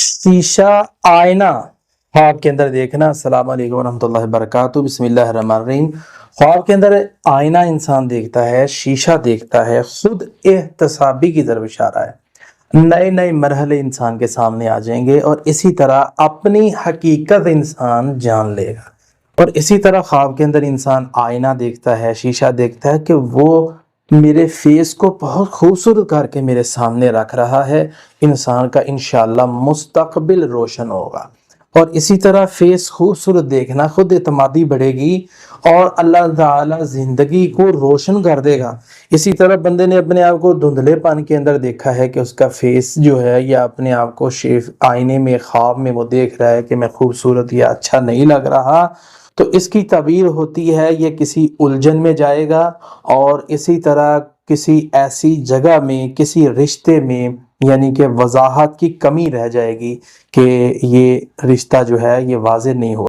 शीशा आईना ख्वाब के अंदर देखना। अस्सलाम वालेकुम रहमतुल्लाहि व बरकातुहू। बिस्मिल्लाहिर रहमानिर रहीम। ख्वाब के अंदर आईना इंसान देखता है, शीशा देखता है, खुद एहतसाबी की तरफ इशारा है। नए नए मरहले इंसान के सामने आ जाएंगे और इसी तरह अपनी हकीकत इंसान जान लेगा। और इसी तरह ख्वाब के अंदर इंसान आईना देखता है, शीशा देखता है कि वो मेरे फेस को बहुत खूबसूरत करके मेरे सामने रख रहा है। इंसान का इंशाअल्लाह मुस्तकबिल रोशन होगा। और इसी तरह फेस खूबसूरत देखना, खुद एतमादी बढ़ेगी और अल्लाह ताला जिंदगी को रोशन कर देगा। इसी तरह बंदे ने अपने आप को धुंधलेपन के अंदर देखा है कि उसका फेस जो है या अपने आप को शेफ आईने में ख्वाब में वो देख रहा है कि मैं खूबसूरत या अच्छा नहीं लग रहा, तो इसकी तबीर होती है ये किसी उलझन में जाएगा और इसी तरह किसी ऐसी जगह में, किसी रिश्ते में, यानी कि वजाहत की कमी रह जाएगी कि ये रिश्ता जो है ये वाज़ेह नहीं हो